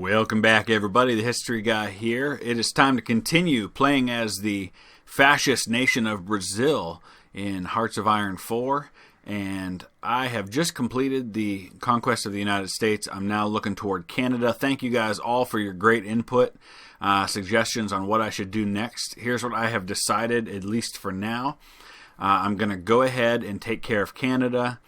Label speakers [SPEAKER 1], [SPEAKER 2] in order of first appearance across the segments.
[SPEAKER 1] Welcome back, everybody. The History Guy here. It is time to continue playing as the fascist nation of Brazil in Hearts of Iron 4. And I have just completed the conquest of the United States. I'm now looking toward Canada. Thank you guys all for your great input, suggestions on what I should do next. Here's what I have decided, at least for now. I'm going to go ahead and take care of Canada,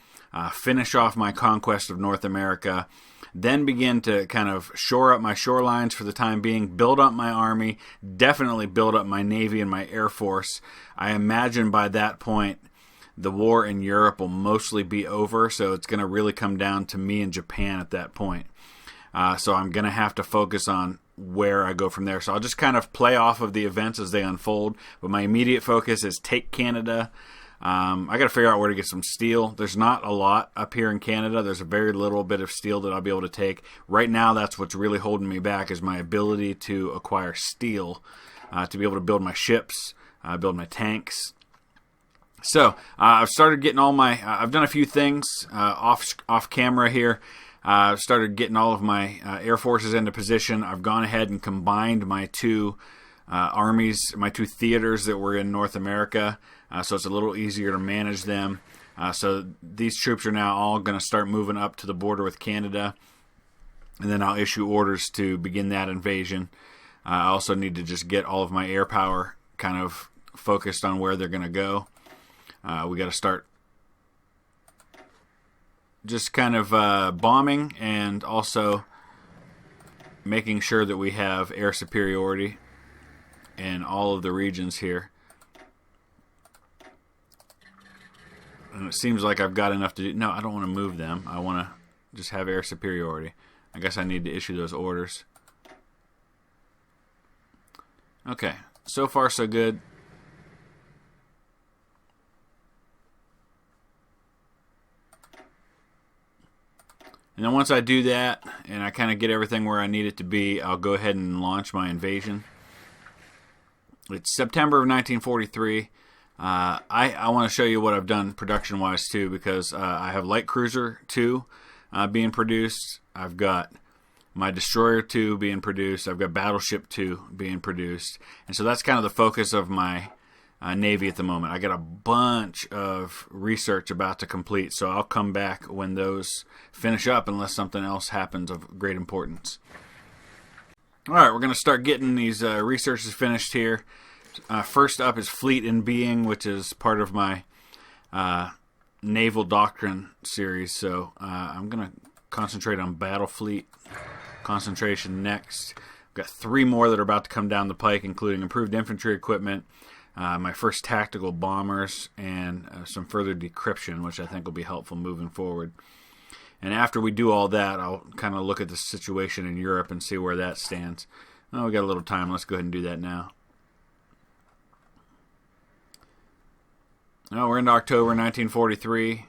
[SPEAKER 1] finish off my conquest of North America, then begin to kind of shore up my shorelines for the time being, build up my army, definitely build up my navy and my air force. I imagine by that point the war in Europe will mostly be over, so it's going to really come down to me and Japan at that point. So I'm going to have to focus on where I go from there. So I'll just kind of play off of the events as they unfold, but my immediate focus is take Canada. I got to figure out where to get some steel. There's not a lot up here in Canada. There's a very little bit of steel that I'll be able to take. Right now, that's what's really holding me back is my ability to acquire steel to be able to build my ships, build my tanks. So I've started getting all my. I've done a few things off camera here. I've started getting all of my air forces into position. I've gone ahead and combined my two armies, my two theaters that were in North America. So it's a little easier to manage them. So these troops are now all going to start moving up to the border with Canada. And then I'll issue orders to begin that invasion. I also need to just get all of my air power kind of focused on where they're going to go. We got to start just kind of bombing and also making sure that we have air superiority in all of the regions here. And it seems like I've got enough to do. No, I don't want to move them. I want to just have air superiority. I guess I need to issue those orders. Okay, so far so good. And then once I do that, and I kind of get everything where I need it to be, I'll go ahead and launch my invasion. It's September of 1943. I want to show you what I've done production-wise, too, because I have Light Cruiser 2 being produced. I've got my Destroyer 2 being produced. I've got Battleship 2 being produced. And so that's kind of the focus of my Navy at the moment. I got a bunch of research about to complete, so I'll come back when those finish up unless something else happens of great importance. All right, we're going to start getting these researches finished here. First up is Fleet in Being, which is part of my Naval Doctrine series. So I'm going to concentrate on Battle Fleet concentration next. I've got 3 more that are about to come down the pike, including improved infantry equipment, my first tactical bombers, and some further decryption, which I think will be helpful moving forward. And after we do all that, I'll kind of look at the situation in Europe and see where that stands. Oh, we got a little time. Let's go ahead and do that now. Oh, we're into October 1943,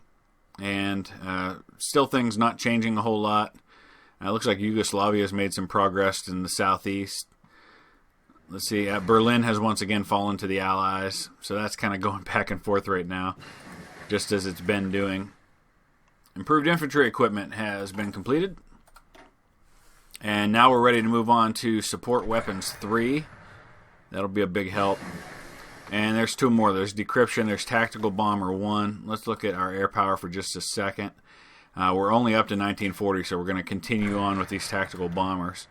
[SPEAKER 1] and still things not changing a whole lot. It looks like Yugoslavia has made some progress in the southeast. Let's see, Berlin has once again fallen to the Allies, so that's kind of going back and forth right now, just as it's been doing. Improved infantry equipment has been completed, and now we're ready to move on to Support Weapons 3. That'll be a big help. And there's 2 more. There's Decryption. There's Tactical Bomber 1. Let's look at our air power for just a second. We're only up to 1940, so we're going to continue on with these tactical bombers.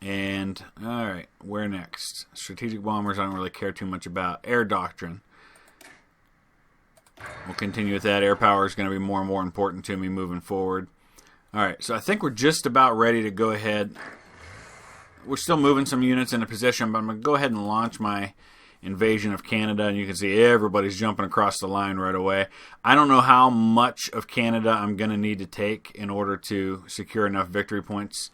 [SPEAKER 1] And, alright, where next? Strategic bombers I don't really care too much about. Air Doctrine. We'll continue with that. Air power is going to be more and more important to me moving forward. Alright, so I think we're just about ready to go ahead. We're still moving some units into position, but I'm going to go ahead and launch my invasion of Canada, and you can see everybody's jumping across the line right away. I don't know how much of Canada I'm going to need to take in order to secure enough victory points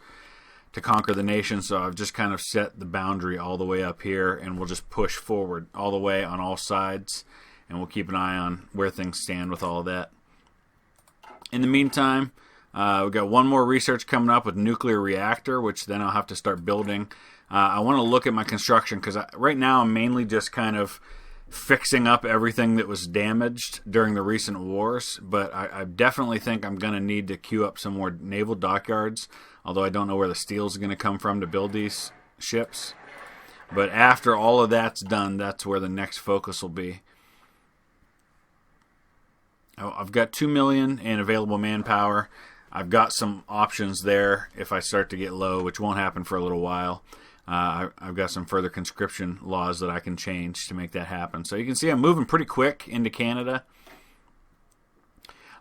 [SPEAKER 1] to conquer the nation, so I've just kind of set the boundary all the way up here, and we'll just push forward all the way on all sides, and we'll keep an eye on where things stand with all of that. In the meantime, we've got 1 more research coming up with nuclear reactor, which then I'll have to start building. I want to look at my construction because right now I'm mainly just kind of fixing up everything that was damaged during the recent wars, but I definitely think I'm going to need to queue up some more naval dockyards, although I don't know where the steel is going to come from to build these ships. But after all of that's done, that's where the next focus will be. I've got 2 million in available manpower. I've got some options there if I start to get low, which won't happen for a little while. I've got some further conscription laws that I can change to make that happen. So you can see I'm moving pretty quick into Canada.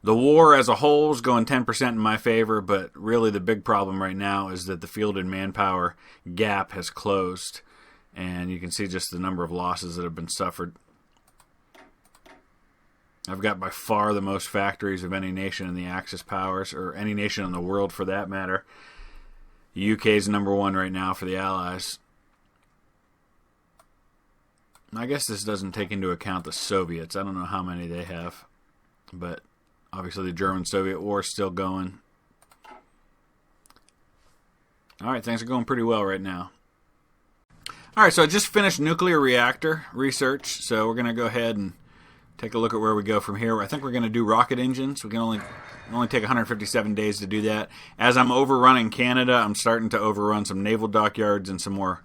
[SPEAKER 1] The war as a whole is going 10% in my favor, but really the big problem right now is that the fielded manpower gap has closed. And you can see just the number of losses that have been suffered. I've got by far the most factories of any nation in the Axis powers, or any nation in the world for that matter. The UK is number one right now for the Allies. I guess this doesn't take into account the Soviets. I don't know how many they have. But obviously the German-Soviet war is still going. Alright, things are going pretty well right now. Alright, so I just finished nuclear reactor research. So we're going to go ahead and take a look at where we go from here. I think we're going to do rocket engines. We can only take 157 days to do that. As I'm overrunning Canada, I'm starting to overrun some naval dockyards and some more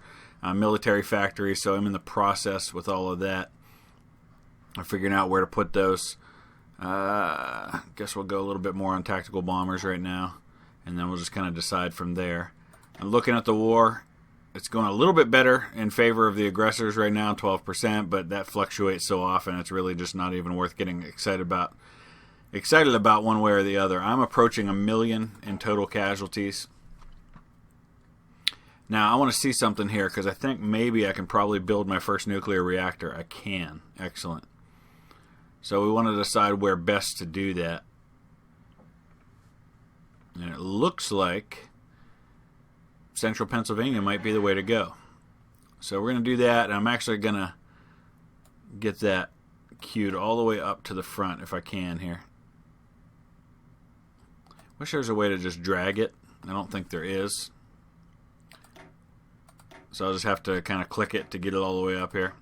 [SPEAKER 1] military factories, so I'm in the process with all of that. I'm figuring out where to put those. Guess we'll go a little bit more on tactical bombers right now, and then we'll just kind of decide from there. I'm looking at the war. It's going a little bit better in favor of the aggressors right now, 12%, but that fluctuates so often it's really just not even worth getting excited about one way or the other. I'm approaching 1 million in total casualties. Now, I want to see something here because I think maybe I can probably build my first nuclear reactor. I can. Excellent. So we want to decide where best to do that. And it looks like Central Pennsylvania might be the way to go. So we're going to do that, and I'm actually going to get that queued all the way up to the front if I can here. Wish there was a way to just drag it. I don't think there is. So I'll just have to kind of click it to get it all the way up here.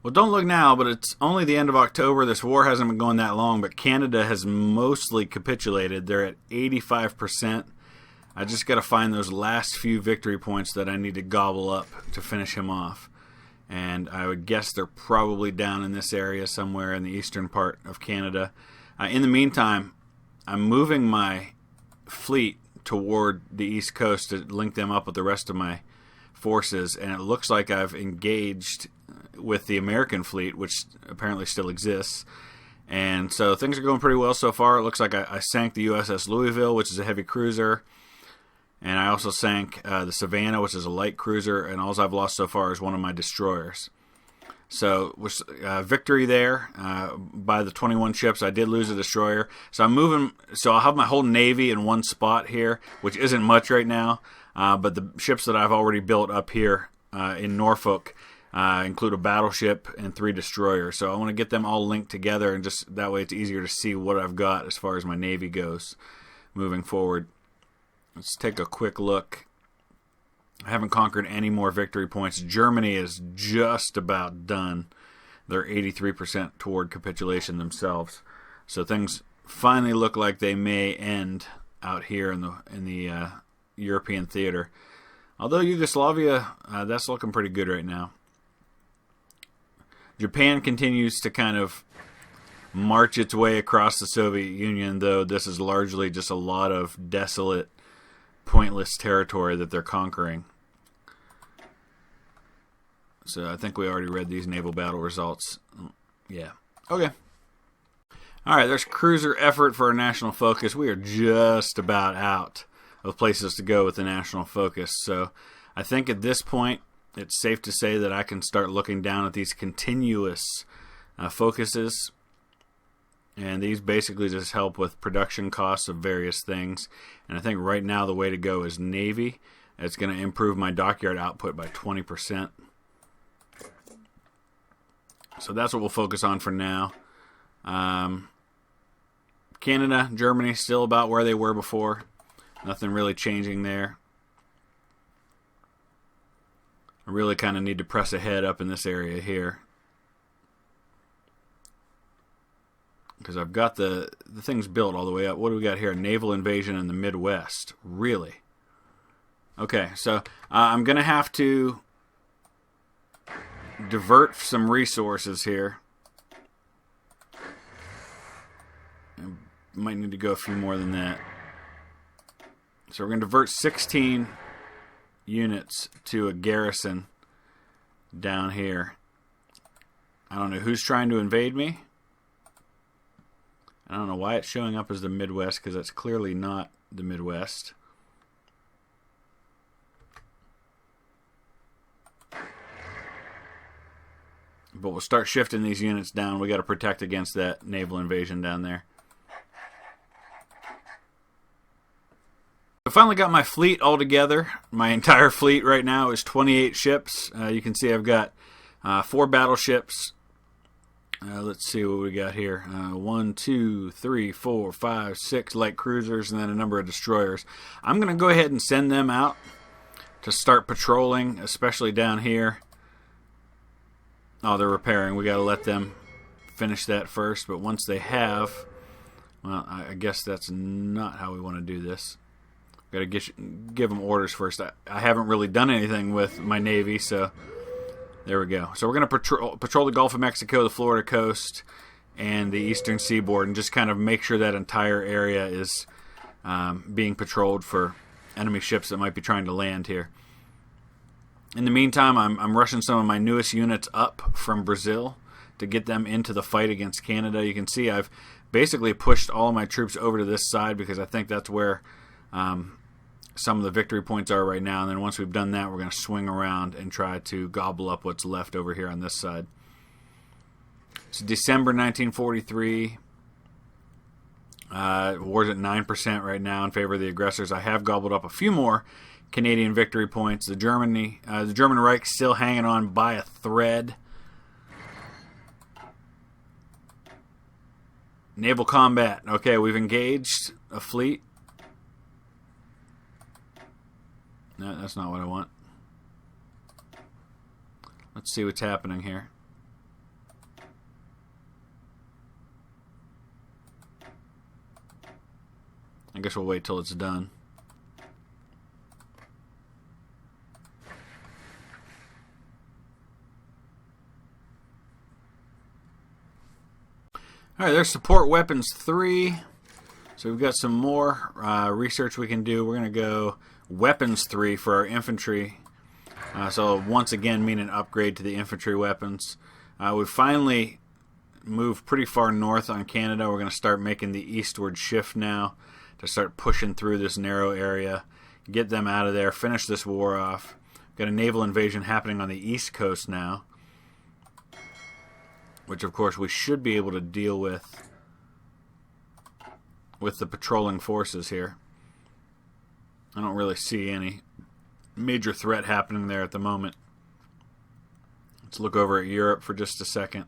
[SPEAKER 1] Well, don't look now, but it's only the end of October. This war hasn't been going that long, but Canada has mostly capitulated. They're at 85%. I just got to find those last few victory points that I need to gobble up to finish him off. And I would guess they're probably down in this area somewhere in the eastern part of Canada. In the meantime, I'm moving my fleet toward the east coast to link them up with the rest of my forces, and it looks like I've engaged with the American fleet, which apparently still exists. And so things are going pretty well so far. It looks like I sank the USS Louisville, which is a heavy cruiser, and I also sank the Savannah, which is a light cruiser, and all I've lost so far is one of my destroyers. So victory there by the 21 ships. I did lose a destroyer. So I'm moving. So I'll have my whole Navy in one spot here, which isn't much right now. But the ships that I've already built up here in Norfolk include a battleship and 3 destroyers. So I want to get them all linked together, and just that way it's easier to see what I've got as far as my Navy goes moving forward. Let's take a quick look. I haven't conquered any more victory points. Germany is just about done. They're 83% toward capitulation themselves. So things finally look like they may end out here in the European theater. Although Yugoslavia, that's looking pretty good right now. Japan continues to kind of march its way across the Soviet Union, though this is largely just a lot of desolate, pointless territory that they're conquering. So I think we already read these naval battle results. Yeah. Okay. Alright, there's cruiser effort for our national focus. We are just about out of places to go with the national focus. So I think at this point, it's safe to say that I can start looking down at these continuous focuses. And these basically just help with production costs of various things. And I think right now the way to go is Navy. It's going to improve my dockyard output by 20%. So that's what we'll focus on for now. Canada, Germany, still about where they were before. Nothing really changing there. I really kind of need to press ahead up in this area here, because I've got the things built all the way up. What do we got here? Naval invasion in the Midwest. Really? Okay, so I'm going to have to divert some resources here. I might need to go a few more than that. So we're going to divert 16 units to a garrison down here. I don't know who's trying to invade me. I don't know why it's showing up as the Midwest, because that's clearly not the Midwest. But we'll start shifting these units down. We got to protect against that naval invasion down there. I finally got my fleet all together. My entire fleet right now is 28 ships. You can see I've got 4 battleships. Let's see what we got here. 1, 2, 3, 4, 5, 6 light cruisers, and then a number of destroyers. I'm going to go ahead and send them out to start patrolling, especially down here. Oh, they're repairing. We got to let them finish that first. But once they have, well, I guess that's not how we want to do this. Got to give them orders first. I haven't really done anything with my Navy, so there we go. So we're going to patrol the Gulf of Mexico, the Florida coast, and the eastern seaboard, and just kind of make sure that entire area is being patrolled for enemy ships that might be trying to land here. In the meantime, I'm rushing some of my newest units up from Brazil to get them into the fight against Canada. You can see I've basically pushed all of my troops over to this side because I think that's where some of the victory points are right now. And then once we've done that, we're going to swing around and try to gobble up what's left over here on this side. It's December 1943. War's at 9% right now in favor of the aggressors. I have gobbled up a few more Canadian victory points. The German Reich still hanging on by a thread. Naval combat. Okay, we've engaged a fleet. No, that's not what I want. Let's see what's happening here. I guess we'll wait till it's done. Alright, there's support weapons 3. So we've got some more research we can do. We're going to go weapons 3 for our infantry. So once again, mean an upgrade to the infantry weapons. We've finally moved pretty far north on Canada. We're going to start making the eastward shift now to start pushing through this narrow area. Get them out of there. Finish this war off. We've got a naval invasion happening on the east coast now, which of course we should be able to deal with the patrolling forces here. I don't really see any major threat happening there at the moment. Let's look over at Europe for just a second.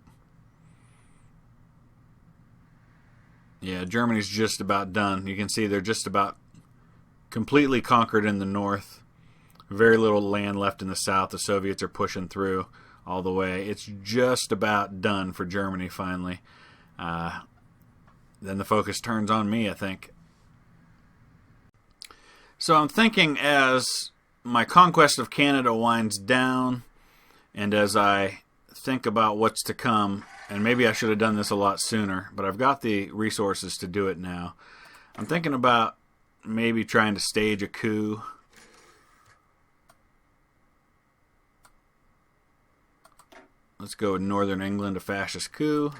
[SPEAKER 1] Yeah, Germany's just about done. You can see they're just about completely conquered in the north. Very little land left in the south. The Soviets are pushing through all the way. It's just about done for Germany finally. Then the focus turns on me, I think. So I'm thinking as my conquest of Canada winds down, and as I think about what's to come, and maybe I should have done this a lot sooner, but I've got the resources to do it now. I'm thinking about maybe trying to stage a coup. Let's go with Northern England, a fascist coup.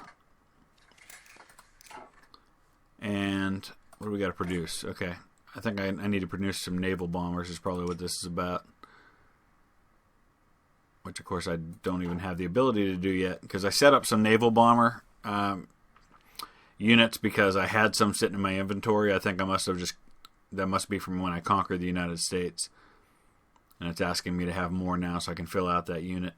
[SPEAKER 1] And what do we got to produce? Okay, I think I need to produce some naval bombers is probably what this is about. Which, of course, I don't even have the ability to do yet, because I set up some naval bomber units because I had some sitting in my inventory. I think I must have that must be from when I conquered the United States. And it's asking me to have more now so I can fill out that unit.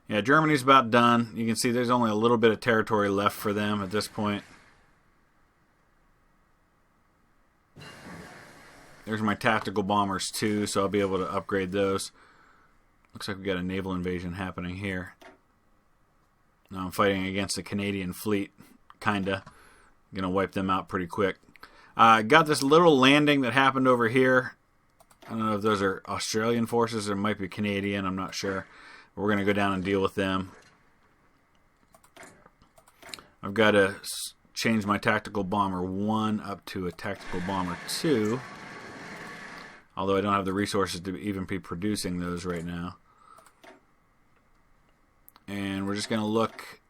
[SPEAKER 1] Yeah, Germany's about done. You can see there's only a little bit of territory left for them at this point. There's my tactical bombers too, so I'll be able to upgrade those. Looks like we got a naval invasion happening here. Now I'm fighting against the Canadian fleet, kinda. Gonna wipe them out pretty quick. Got this little landing that happened over here. I don't know if those are Australian forces or might be Canadian, I'm not sure. We're gonna go down and deal with them. I've got to change my tactical bomber 1 up to a tactical bomber 2. Although I don't have the resources to even be producing those right now. And we're just going to look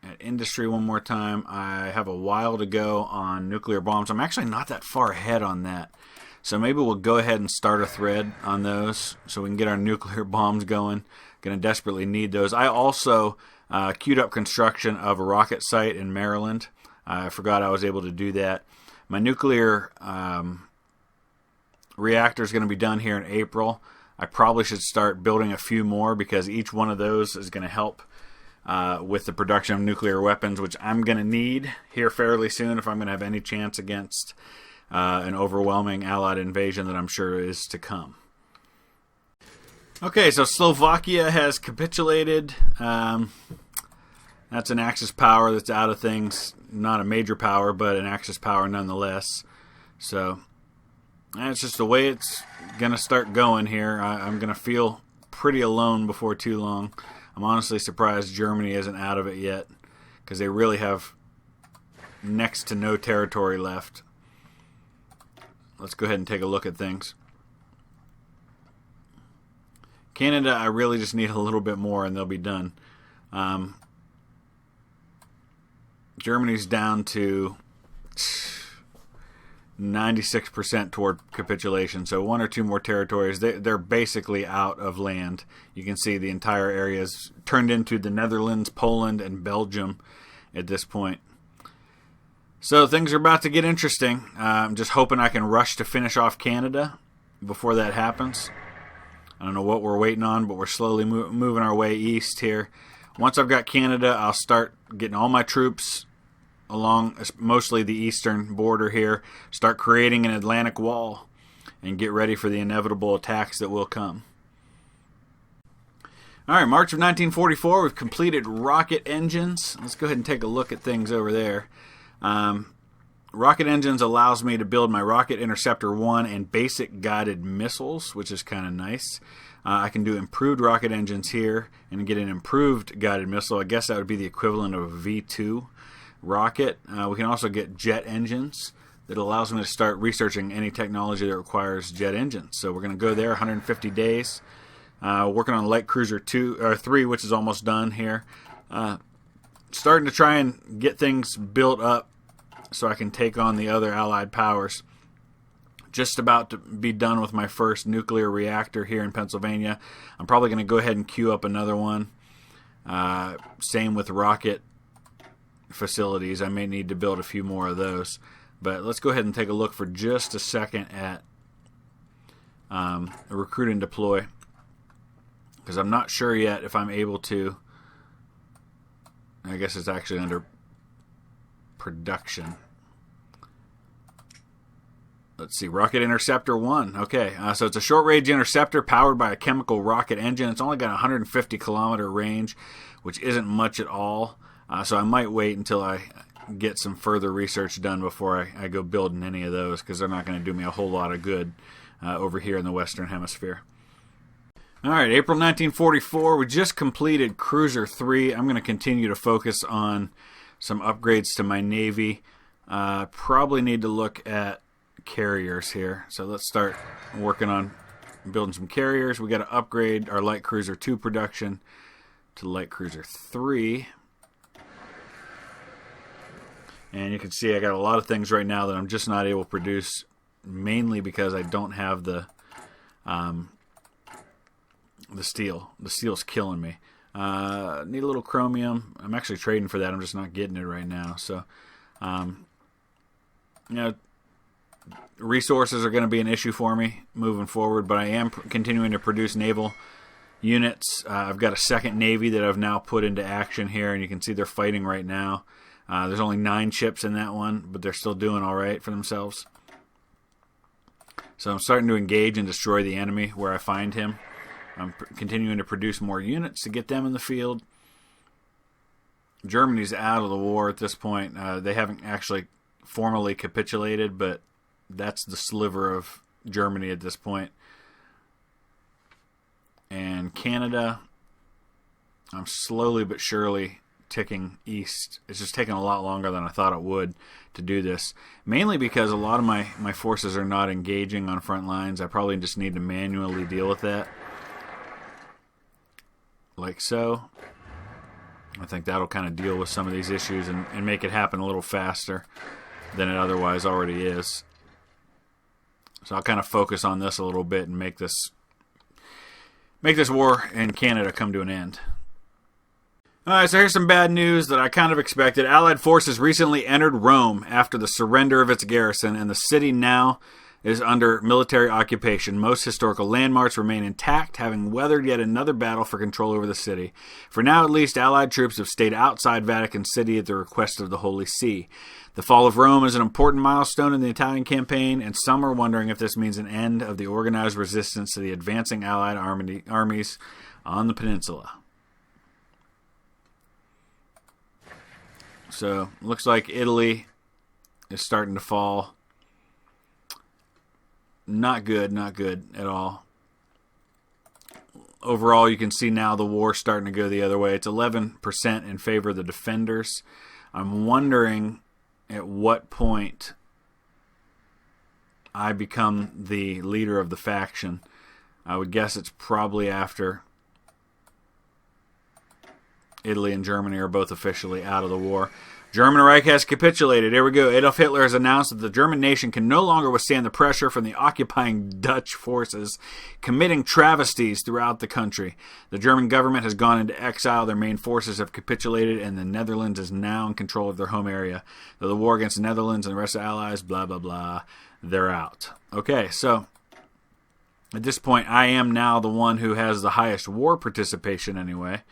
[SPEAKER 1] at industry one more time. I have a while to go on nuclear bombs. I'm actually not that far ahead on that. So maybe we'll go ahead and start a thread on those so we can get our nuclear bombs going. Going to desperately need those. I also queued up construction of a rocket site in Maryland. I forgot I was able to do that. My nuclear reactor is going to be done here in April. I probably should start building a few more because each one of those is going to help with the production of nuclear weapons, which I'm going to need here fairly soon if I'm going to have any chance against an overwhelming Allied invasion that I'm sure is to come. Okay, so Slovakia has capitulated. That's an Axis power that's out of things. Not a major power, but an Axis power nonetheless. So that's just the way it's going to start going here. I'm going to feel pretty alone before too long. I'm honestly surprised Germany isn't out of it yet, because they really have next to no territory left. Let's go ahead and take a look at things. Canada, I really just need a little bit more and they'll be done. Germany's down to 96% toward capitulation, so 1 or 2 more territories. They're basically out of land. You can see the entire area is turned into the Netherlands, Poland, and Belgium at this point. So things are about to get interesting. I'm just hoping I can rush to finish off Canada before that happens. I don't know what we're waiting on, but we're slowly moving our way east here. Once I've got Canada, I'll start getting all my troops along mostly the eastern border here, start creating an Atlantic wall, and get ready for the inevitable attacks that will come. Alright, March of 1944, we've completed rocket engines. Let's go ahead and take a look at things over there. Rocket engines allows me to build my Rocket Interceptor 1 and basic guided missiles, which is kind of nice. I can do improved rocket engines here and get an improved guided missile. I guess that would be the equivalent of a V2 rocket. We can also get jet engines that allows me to start researching any technology that requires jet engines. So we're going to go there 150 days. Working on Light Cruiser 3, which is almost done here. Starting to try and get things built up so I can take on the other Allied powers. Just about to be done with my first nuclear reactor here in Pennsylvania. I'm probably going to go ahead and queue up another one. Same with rocket facilities. I may need to build a few more of those. But let's go ahead and take a look for just a second at recruit and deploy, because I'm not sure yet if I'm able to. I guess it's actually under production. Let's see, Rocket Interceptor 1. Okay, so it's a short-range interceptor powered by a chemical rocket engine. It's only got a 150-kilometer range, which isn't much at all. So I might wait until I get some further research done before I go building any of those, because they're not going to do me a whole lot of good over here in the Western Hemisphere. Alright, April 1944, we just completed Cruiser 3. I'm going to continue to focus on some upgrades to my Navy. Probably need to look at carriers here. So let's start working on building some carriers. We got to upgrade our Light Cruiser 2 production to Light Cruiser 3. And you can see I got a lot of things right now that I'm just not able to produce, mainly because I don't have the steel. The steel's killing me. Need a little chromium. I'm actually trading for that. I'm just not getting it right now. So, resources are going to be an issue for me moving forward, but I am continuing to produce naval units. I've got a second Navy that I've now put into action here, and you can see they're fighting right now. There's only 9 ships in that one, but they're still doing all right for themselves. So I'm starting to engage and destroy the enemy where I find him. I'm continuing to produce more units to get them in the field. Germany's out of the war at this point. They haven't actually formally capitulated, but that's the sliver of Germany at this point. And Canada, I'm slowly but surely ticking east. It's just taking a lot longer than I thought it would to do this. Mainly because a lot of my forces are not engaging on front lines. I probably just need to manually deal with that. Like so. I think that'll kind of deal with some of these issues and make it happen a little faster than it otherwise already is. So I'll kind of focus on this a little bit and make this war in Canada come to an end. Alright, so here's some bad news that I kind of expected. Allied forces recently entered Rome after the surrender of its garrison, and the city now is under military occupation. Most historical landmarks remain intact, having weathered yet another battle for control over the city. For now, at least, Allied troops have stayed outside Vatican City at the request of the Holy See. The fall of Rome is an important milestone in the Italian campaign, and some are wondering if this means an end of the organized resistance to the advancing Allied armies on the peninsula. So, looks like Italy is starting to fall. Not good at all. Overall, you can see now the war starting to go the other way. It's 11% in favor of the defenders. I'm wondering at what point I become the leader of the faction. I would guess it's probably after Italy and Germany are both officially out of the war. German Reich has capitulated. Here we go. Adolf Hitler has announced that the German nation can no longer withstand the pressure from the occupying Dutch forces, committing travesties throughout the country. The German government has gone into exile. Their main forces have capitulated, and the Netherlands is now in control of their home area. Though the war against the Netherlands and the rest of the Allies, blah, blah, blah, they're out. Okay, so at this point, I am now the one who has the highest war participation anyway.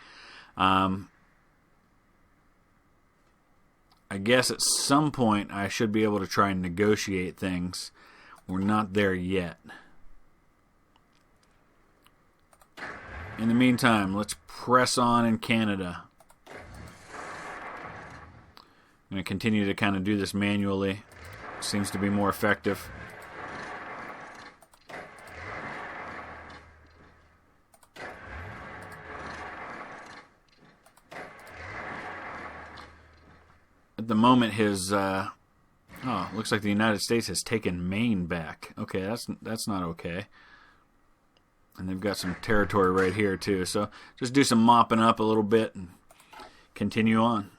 [SPEAKER 1] I guess at some point I should be able to try and negotiate things. We're not there yet. In the meantime, let's press on in Canada. I'm going to continue to kind of do this manually. Seems to be more effective. At the moment, his looks like the United States has taken Maine back. Okay, that's not okay. And they've got some territory right here too. So just do some mopping up a little bit and continue on.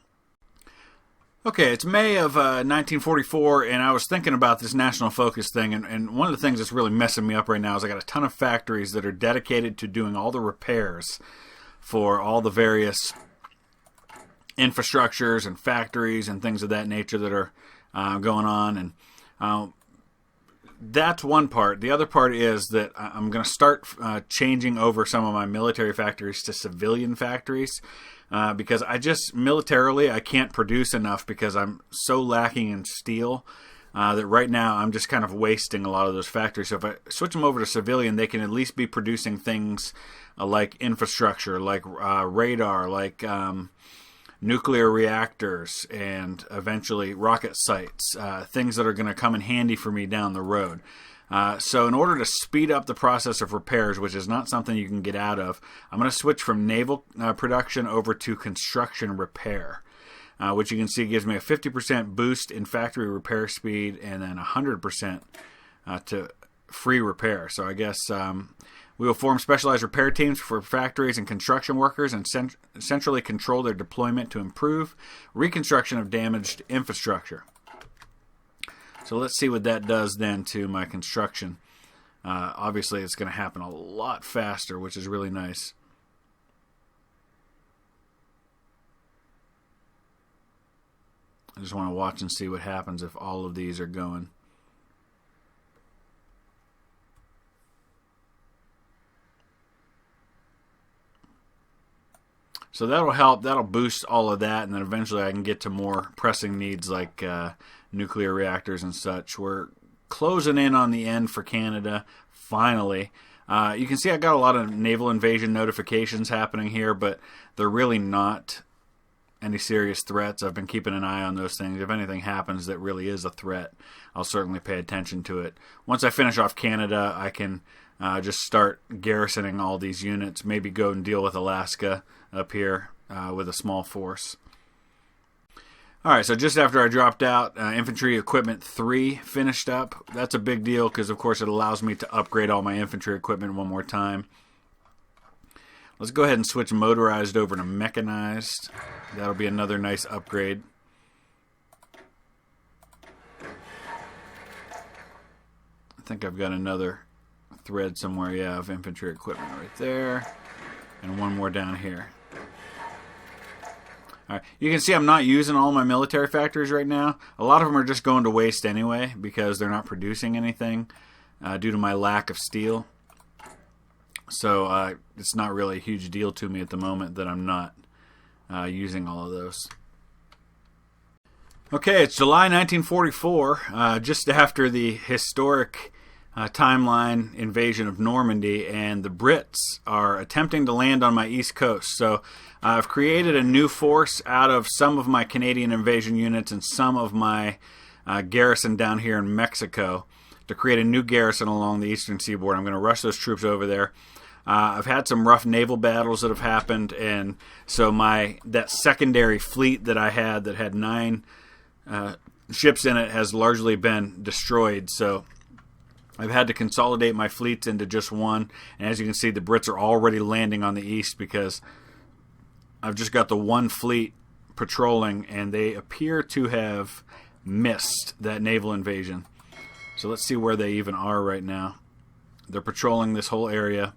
[SPEAKER 1] Okay, it's May of 1944, and I was thinking about this national focus thing, and one of the things that's really messing me up right now is I got a ton of factories that are dedicated to doing all the repairs for all the various infrastructures and factories and things of that nature that are going on, and that's one part. The other part is that I'm going to start changing over some of my military factories to civilian factories because militarily I can't produce enough because I'm so lacking in steel that right now I'm just kind of wasting a lot of those factories. So if I switch them over to civilian, they can at least be producing things like infrastructure, like radar, like nuclear reactors, and eventually rocket sites, things that are going to come in handy for me down the road. So in order to speed up the process of repairs, which is not something you can get out of, I'm going to switch from naval production over to construction repair, which you can see gives me a 50% boost in factory repair speed and then 100% to free repair. So I guess we will form specialized repair teams for factories and construction workers and centrally control their deployment to improve reconstruction of damaged infrastructure. So let's see what that does then to my construction. Obviously, it's going to happen a lot faster, which is really nice. I just want to watch and see what happens if all of these are going. So that'll help. That'll boost all of that, and then eventually I can get to more pressing needs like nuclear reactors and such. We're closing in on the end for Canada, finally. You can see I got a lot of naval invasion notifications happening here, but they're really not any serious threats. I've been keeping an eye on those things. If anything happens that really is a threat, I'll certainly pay attention to it. Once I finish off Canada, I can just start garrisoning all these units, maybe go and deal with Alaska up here with a small force. Alright, so just after I dropped out, Infantry Equipment 3 finished up. That's a big deal because, of course, it allows me to upgrade all my infantry equipment one more time. Let's go ahead and switch motorized over to mechanized. That'll be another nice upgrade. I think I've got another thread somewhere, yeah, of infantry equipment right there. And one more down here. Alright, you can see I'm not using all my military factories right now. A lot of them are just going to waste anyway because they're not producing anything due to my lack of steel. So it's not really a huge deal to me at the moment that I'm not using all of those. Okay, it's July 1944, just after the historic timeline invasion of Normandy, and the Brits are attempting to land on my east coast. So I've created a new force out of some of my Canadian invasion units and some of my garrison down here in Mexico to create a new garrison along the eastern seaboard. I'm going to rush those troops over there. I've had some rough naval battles that have happened, and so that secondary fleet that I had that had 9 ships in it has largely been destroyed. So I've had to consolidate my fleets into just one, and as you can see, the Brits are already landing on the east because I've just got the one fleet patrolling, and they appear to have missed that naval invasion. So let's see where they even are right now. They're patrolling this whole area.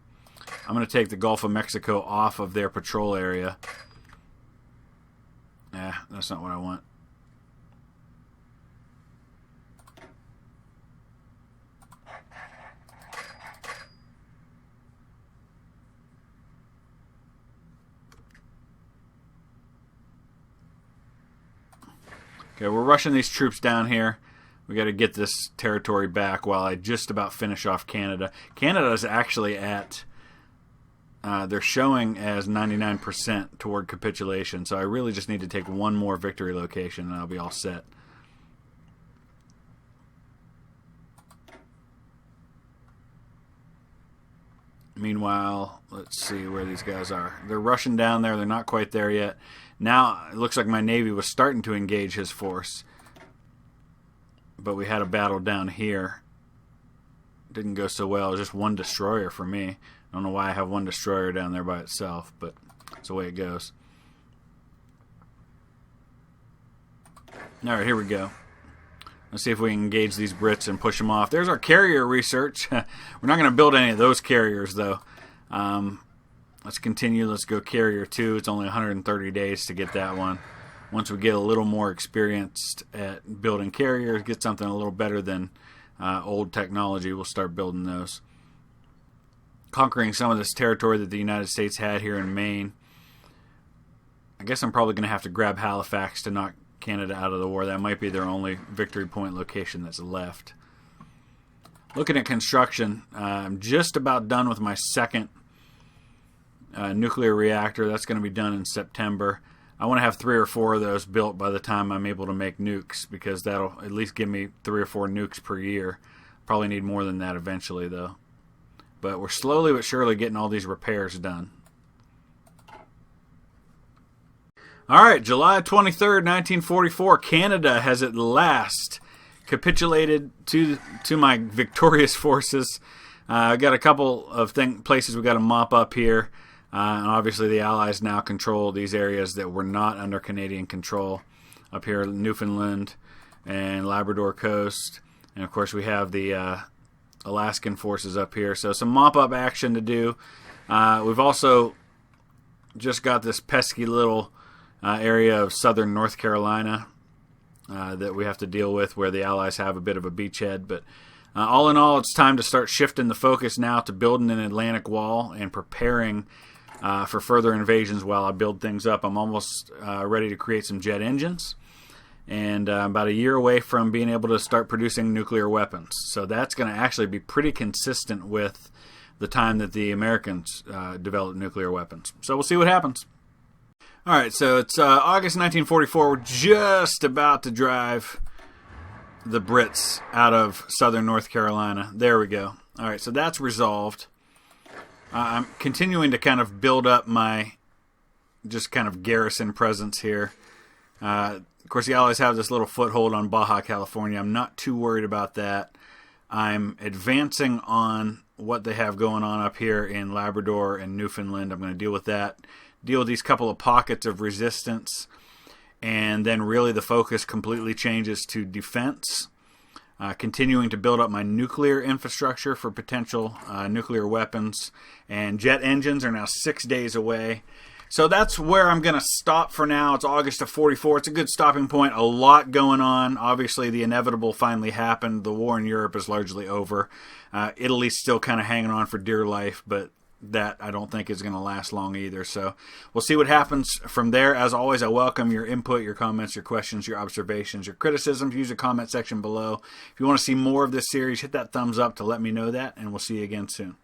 [SPEAKER 1] I'm going to take the Gulf of Mexico off of their patrol area. That's not what I want. Okay, we're rushing these troops down here. We got to get this territory back while I just about finish off Canada. Canada is actually at, they're showing as 99% toward capitulation, so I really just need to take one more victory location and I'll be all set. Meanwhile, let's see where these guys are. They're rushing down there. They're not quite there yet. Now, it looks like my Navy was starting to engage his force. But we had a battle down here. Didn't go so well. It was just one destroyer for me. I don't know why I have one destroyer down there by itself, but that's the way it goes. Alright, here we go. Let's see if we can engage these Brits and push them off. There's our carrier research. We're not going to build any of those carriers, though. Let's continue. Let's go carrier 2. It's only 130 days to get that one. Once we get a little more experienced at building carriers, get something a little better than old technology, we'll start building those. Conquering some of this territory that the United States had here in Maine. I guess I'm probably going to have to grab Halifax to knock Canada out of the war. That might be their only victory point location that's left. Looking at construction, I'm just about done with my second nuclear reactor. That's going to be done in September. I want to have 3 or 4 of those built by the time I'm able to make nukes, because that'll at least give me 3 or 4 nukes per year. Probably need more than that eventually, though. But we're slowly but surely getting all these repairs done. Alright, July 23rd, 1944, Canada has at last capitulated to my victorious forces. I've got a couple of places we've got to mop up here. And obviously the Allies now control these areas that were not under Canadian control. Up here, Newfoundland and Labrador coast. And of course we have the Alaskan forces up here. So some mop-up action to do. We've also just got this pesky little area of southern North Carolina that we have to deal with, where the Allies have a bit of a beachhead. But all in all, it's time to start shifting the focus now to building an Atlantic wall and preparing for further invasions while I build things up. I'm almost ready to create some jet engines. and about a year away from being able to start producing nuclear weapons. So that's going to actually be pretty consistent with the time that the Americans developed nuclear weapons. So we'll see what happens. All right, so it's August 1944. We're just about to drive the Brits out of southern North Carolina. There we go. All right, so that's resolved. I'm continuing to kind of build up my just kind of garrison presence here. Of course, the Allies have this little foothold on Baja California. I'm not too worried about that. I'm advancing on what they have going on up here in Labrador and Newfoundland. I'm going to deal with that. Deal with these couple of pockets of resistance. And then really the focus completely changes to defense. Continuing to build up my nuclear infrastructure for potential nuclear weapons. And jet engines are now 6 days away. So that's where I'm going to stop for now. It's August of 44. It's a good stopping point. A lot going on. Obviously, the inevitable finally happened. The war in Europe is largely over. Italy's still kind of hanging on for dear life, but that I don't think is going to last long either. So we'll see what happens from there. As always, I welcome your input, your comments, your questions, your observations, your criticisms. Use the comment section below. If you want to see more of this series, hit that thumbs up to let me know that, and we'll see you again soon.